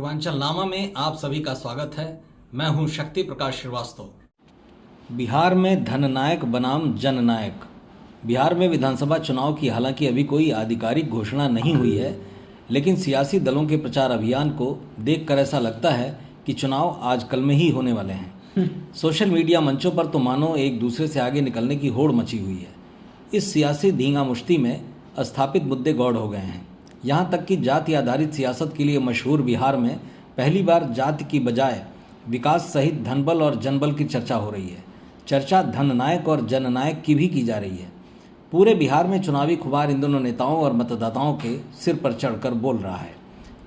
पूर्वांचल नामा में आप सभी का स्वागत है। मैं हूं शक्ति प्रकाश श्रीवास्तव। बिहार में धननायक बनाम जननायक। बिहार में विधानसभा चुनाव की हालांकि अभी कोई आधिकारिक घोषणा नहीं हुई है, लेकिन सियासी दलों के प्रचार अभियान को देखकर ऐसा लगता है कि चुनाव आज कल में ही होने वाले हैं। सोशल मीडिया मंचों पर तो मानो एक दूसरे से आगे निकलने की होड़ मची हुई है। इस सियासी धींगा मुश्ती में स्थापित मुद्दे गौड़ हो गए हैं। यहाँ तक कि जाति आधारित सियासत के लिए मशहूर बिहार में पहली बार जाति की बजाय विकास सहित धनबल और जनबल की चर्चा हो रही है। चर्चा धननायक और जननायक की भी की जा रही है। पूरे बिहार में चुनावी खुमार इन दोनों नेताओं और मतदाताओं के सिर पर चढ़कर बोल रहा है।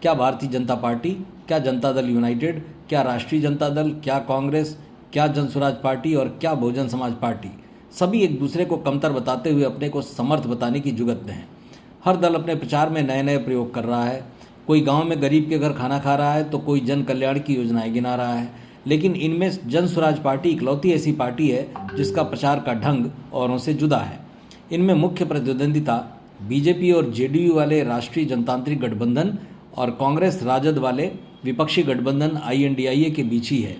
क्या भारतीय जनता पार्टी, क्या जनता दल यूनाइटेड, क्या राष्ट्रीय जनता दल, क्या कांग्रेस, क्या जनसुराज पार्टी और क्या बहुजन समाज पार्टी, सभी एक दूसरे को कमतर बताते हुए अपने को समर्थ बताने की जुगत में हैं। हर दल अपने प्रचार में नए नए प्रयोग कर रहा है। कोई गांव में गरीब के घर खाना खा रहा है तो कोई जन कल्याण की योजनाएं गिना रहा है। लेकिन इनमें जनसुराज पार्टी इकलौती ऐसी पार्टी है जिसका प्रचार का ढंग औरों से जुदा है। इनमें मुख्य प्रतिद्वंदिता बीजेपी और जेडीयू वाले राष्ट्रीय जनतांत्रिक गठबंधन और कांग्रेस राजद वाले विपक्षी गठबंधन आईएनडीआईए के बीच ही है।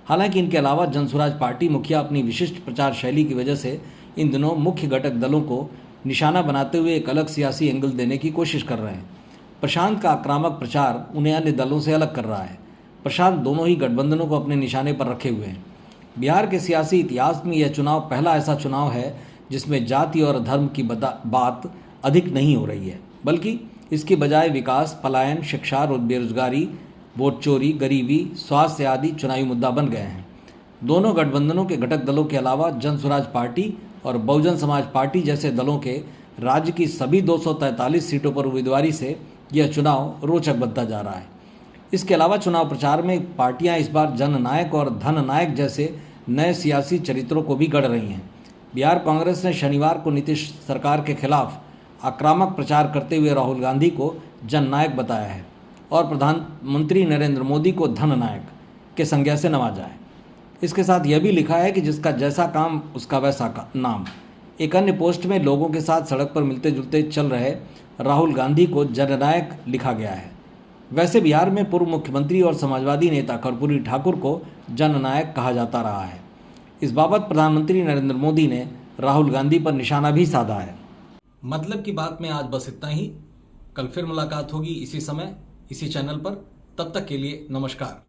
हालांकि इनके अलावा जनसुराज पार्टी मुखिया अपनी विशिष्ट प्रचार शैली की वजह से इन दिनों मुख्य घटक दलों को निशाना बनाते हुए एक अलग सियासी एंगल देने की कोशिश कर रहे हैं। प्रशांत का आक्रामक प्रचार उन्हें अन्य दलों से अलग कर रहा है। प्रशांत दोनों ही गठबंधनों को अपने निशाने पर रखे हुए हैं। बिहार के सियासी इतिहास में यह चुनाव पहला ऐसा चुनाव है जिसमें जाति और धर्म की बात अधिक नहीं हो रही है, बल्कि इसके बजाय विकास, पलायन, शिक्षा और बेरोजगारी, वोट चोरी, गरीबी, स्वास्थ्य आदि चुनावी मुद्दा बन गए हैं। दोनों गठबंधनों के घटक दलों के अलावा जनसुराज पार्टी और बहुजन समाज पार्टी जैसे दलों के राज्य की सभी 243 सीटों पर उम्मीदवारी से यह चुनाव रोचक बनता जा रहा है। इसके अलावा चुनाव प्रचार में पार्टियां इस बार जननायक और धननायक जैसे नए सियासी चरित्रों को भी गढ़ रही हैं। बिहार कांग्रेस ने शनिवार को नीतीश सरकार के खिलाफ आक्रामक प्रचार करते हुए राहुल गांधी को जननायक बताया है और प्रधानमंत्री नरेंद्र मोदी को धननायक के संज्ञा से नवाजा है। इसके साथ यह भी लिखा है कि जिसका जैसा काम उसका वैसा नाम। एक अन्य पोस्ट में लोगों के साथ सड़क पर मिलते जुलते चल रहे राहुल गांधी को जननायक लिखा गया है। वैसे बिहार में पूर्व मुख्यमंत्री और समाजवादी नेता कर्पूरी ठाकुर को जननायक कहा जाता रहा है। इस बाबत प्रधानमंत्री नरेंद्र मोदी ने राहुल गांधी पर निशाना भी साधा है। मतलब की बात में आज बस इतना ही। कल फिर मुलाकात होगी इसी समय, इसी चैनल पर। तब तक के लिए नमस्कार।